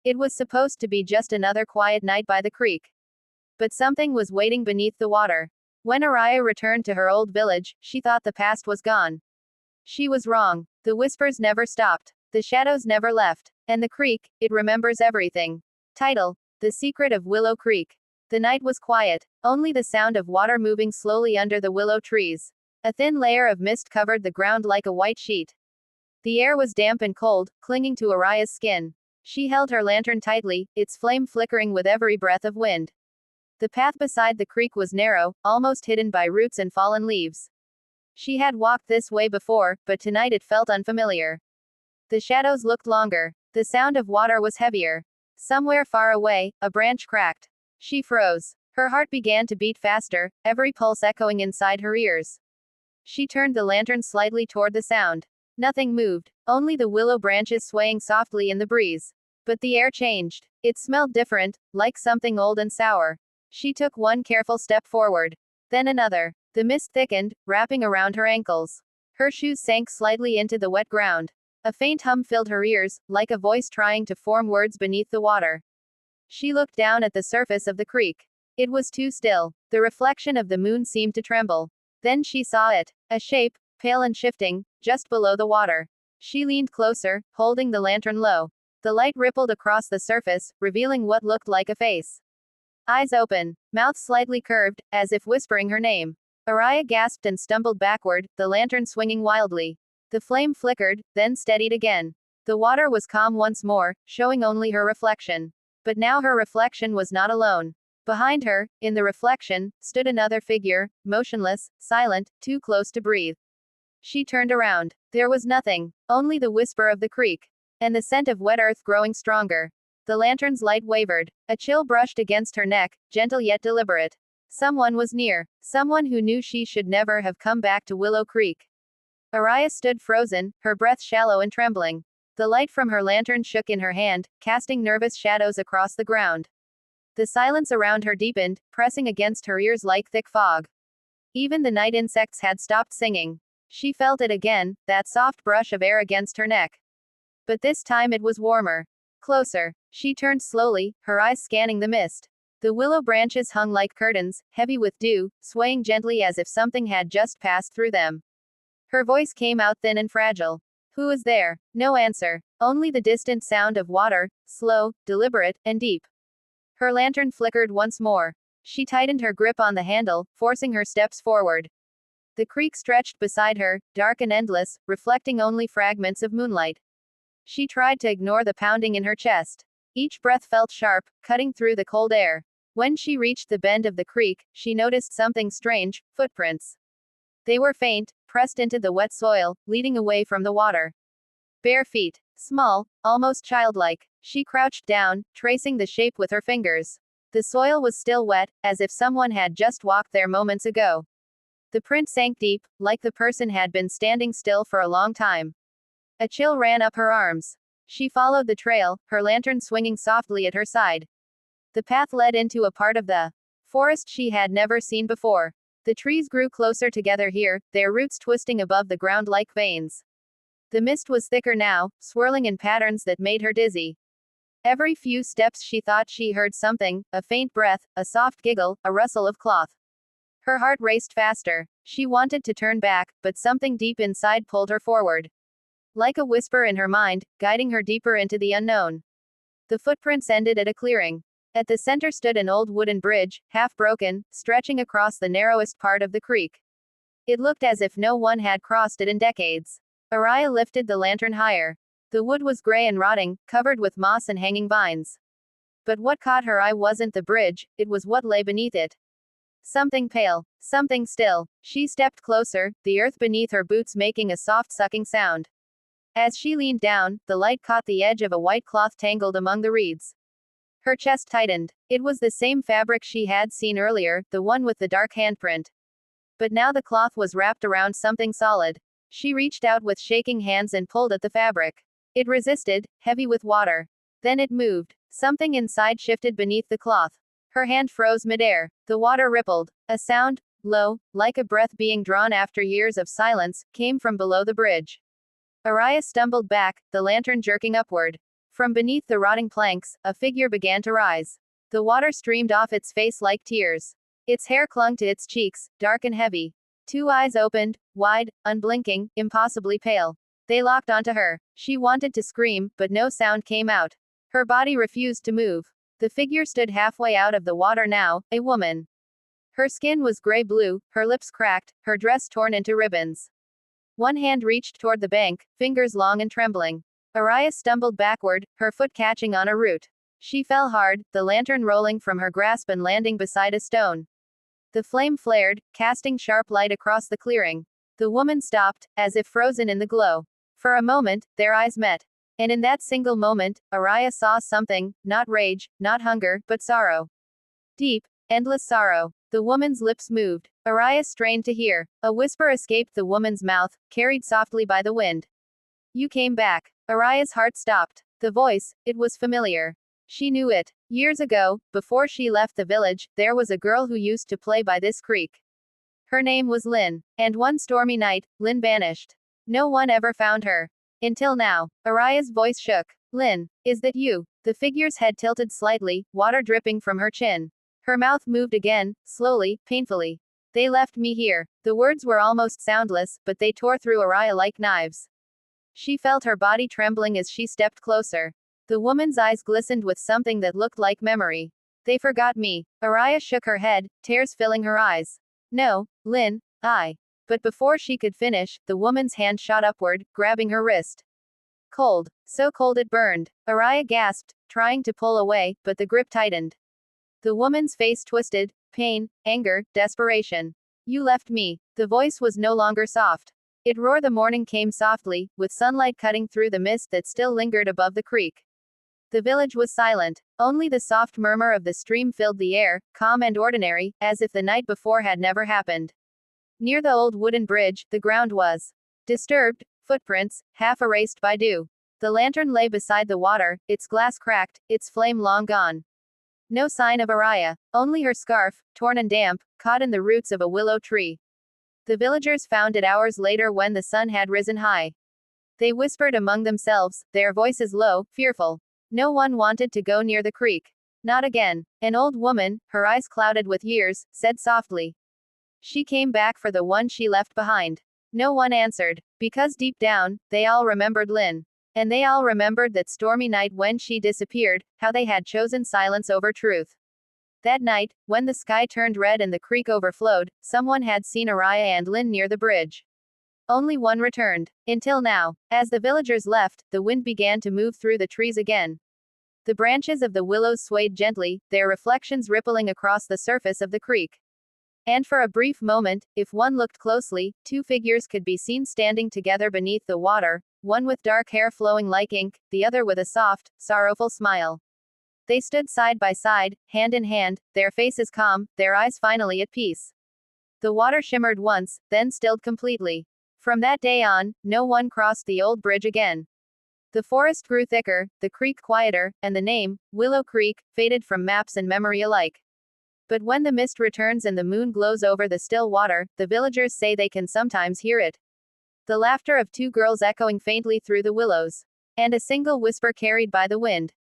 It was supposed to be just another quiet night by the creek. But something was waiting beneath the water. When Araya returned to her old village, she thought the past was gone. She was wrong. The whispers never stopped. The shadows never left. And the creek, it remembers everything. Title: The Secret of Willow Creek. The night was quiet. Only the sound of water moving slowly under the willow trees. A thin layer of mist covered the ground like a white sheet. The air was damp and cold, clinging to Araya's skin. She held her lantern tightly, its flame flickering with every breath of wind. The path beside the creek was narrow, almost hidden by roots and fallen leaves. She had walked this way before, but tonight it felt unfamiliar. The shadows looked longer. The sound of water was heavier. Somewhere far away, a branch cracked. She froze. Her heart began to beat faster, every pulse echoing inside her ears. She turned the lantern slightly toward the sound. Nothing moved, only the willow branches swaying softly in the breeze. But the air changed. It smelled different, like something old and sour. She took one careful step forward. Then another. The mist thickened, wrapping around her ankles. Her shoes sank slightly into the wet ground. A faint hum filled her ears, like a voice trying to form words beneath the water. She looked down at the surface of the creek. It was too still. The reflection of the moon seemed to tremble. Then she saw it. A shape, pale and shifting, just below the water. She leaned closer, holding the lantern low. The light rippled across the surface, revealing what looked like a face. Eyes open, mouth slightly curved, as if whispering her name. Araya gasped and stumbled backward, the lantern swinging wildly. The flame flickered, then steadied again. The water was calm once more, showing only her reflection. But now her reflection was not alone. Behind her, in the reflection, stood another figure, motionless, silent, too close to breathe. She turned around. There was nothing, only the whisper of the creek. And the scent of wet earth growing stronger. The lantern's light wavered. A chill brushed against her neck, gentle yet deliberate. Someone was near. Someone who knew she should never have come back to Willow Creek. Araya stood frozen, her breath shallow and trembling. The light from her lantern shook in her hand, casting nervous shadows across the ground. The silence around her deepened, pressing against her ears like thick fog. Even the night insects had stopped singing. She felt it again, that soft brush of air against her neck. But this time it was warmer. Closer. She turned slowly, her eyes scanning the mist. The willow branches hung like curtains, heavy with dew, swaying gently as if something had just passed through them. Her voice came out thin and fragile. Who is there? No answer. Only the distant sound of water, slow, deliberate, and deep. Her lantern flickered once more. She tightened her grip on the handle, forcing her steps forward. The creek stretched beside her, dark and endless, reflecting only fragments of moonlight. She tried to ignore the pounding in her chest. Each breath felt sharp, cutting through the cold air. When she reached the bend of the creek, she noticed something strange: footprints. They were faint, pressed into the wet soil, leading away from the water. Bare feet. Small, almost childlike. She crouched down, tracing the shape with her fingers. The soil was still wet, as if someone had just walked there moments ago. The print sank deep, like the person had been standing still for a long time. A chill ran up her arms. She followed the trail, her lantern swinging softly at her side. The path led into a part of the forest she had never seen before. The trees grew closer together here, their roots twisting above the ground like veins. The mist was thicker now, swirling in patterns that made her dizzy. Every few steps she thought she heard something, a faint breath, a soft giggle, a rustle of cloth. Her heart raced faster. She wanted to turn back, but something deep inside pulled her forward. Like a whisper in her mind, guiding her deeper into the unknown. The footprints ended at a clearing. At the center stood an old wooden bridge, half broken, stretching across the narrowest part of the creek. It looked as if no one had crossed it in decades. Araya lifted the lantern higher. The wood was gray and rotting, covered with moss and hanging vines. But what caught her eye wasn't the bridge, it was what lay beneath it. Something pale, something still. She stepped closer, the earth beneath her boots making a soft sucking sound. As she leaned down, the light caught the edge of a white cloth tangled among the reeds. Her chest tightened. It was the same fabric she had seen earlier, the one with the dark handprint. But now the cloth was wrapped around something solid. She reached out with shaking hands and pulled at the fabric. It resisted, heavy with water. Then it moved. Something inside shifted beneath the cloth. Her hand froze midair. The water rippled. A sound, low, like a breath being drawn after years of silence, came from below the bridge. Araya stumbled back, the lantern jerking upward. From beneath the rotting planks, a figure began to rise. The water streamed off its face like tears. Its hair clung to its cheeks, dark and heavy. Two eyes opened, wide, unblinking, impossibly pale. They locked onto her. She wanted to scream, but no sound came out. Her body refused to move. The figure stood halfway out of the water now, a woman. Her skin was gray-blue, her lips cracked, her dress torn into ribbons. One hand reached toward the bank, fingers long and trembling. Araya stumbled backward, her foot catching on a root. She fell hard, the lantern rolling from her grasp and landing beside a stone. The flame flared, casting sharp light across the clearing. The woman stopped, as if frozen in the glow. For a moment, their eyes met. And in that single moment, Araya saw something, not rage, not hunger, but sorrow. Deep, endless sorrow. The woman's lips moved. Araya strained to hear. A whisper escaped the woman's mouth, carried softly by the wind. You came back. Araya's heart stopped. The voice, it was familiar. She knew it. Years ago, before she left the village, there was a girl who used to play by this creek. Her name was Lynn. And one stormy night, Lynn vanished. No one ever found her. Until now. Araya's voice shook. Lynn, is that you? The figure's head tilted slightly, water dripping from her chin. Her mouth moved again, slowly, painfully. They left me here. The words were almost soundless, but they tore through Araya like knives. She felt her body trembling as she stepped closer. The woman's eyes glistened with something that looked like memory. They forgot me. Araya shook her head, tears filling her eyes. No, Lynn, I. But before she could finish, the woman's hand shot upward, grabbing her wrist. Cold. So cold it burned. Araya gasped, trying to pull away, but the grip tightened. The woman's face twisted, pain, anger, desperation. You left me. The voice was no longer soft. It roared. The morning came softly, with sunlight cutting through the mist that still lingered above the creek. The village was silent. Only the soft murmur of the stream filled the air, calm and ordinary, as if the night before had never happened. Near the old wooden bridge, the ground was disturbed, footprints, half erased by dew. The lantern lay beside the water, its glass cracked, its flame long gone. No sign of Araya, only her scarf, torn and damp, caught in the roots of a willow tree. The villagers found it hours later when the sun had risen high. They whispered among themselves, their voices low, fearful. No one wanted to go near the creek. Not again. An old woman, her eyes clouded with years, said softly. She came back for the one she left behind. No one answered, because deep down, they all remembered Lynn. And they all remembered that stormy night when she disappeared, how they had chosen silence over truth. That night, when the sky turned red and the creek overflowed, someone had seen Araya and Lynn near the bridge. Only one returned. Until now. As the villagers left, the wind began to move through the trees again. The branches of the willows swayed gently, their reflections rippling across the surface of the creek. And for a brief moment, if one looked closely, two figures could be seen standing together beneath the water, one with dark hair flowing like ink, the other with a soft, sorrowful smile. They stood side by side, hand in hand, their faces calm, their eyes finally at peace. The water shimmered once, then stilled completely. From that day on, no one crossed the old bridge again. The forest grew thicker, the creek quieter, and the name, Willow Creek, faded from maps and memory alike. But when the mist returns and the moon glows over the still water, the villagers say they can sometimes hear it. The laughter of two girls echoing faintly through the willows. And a single whisper carried by the wind.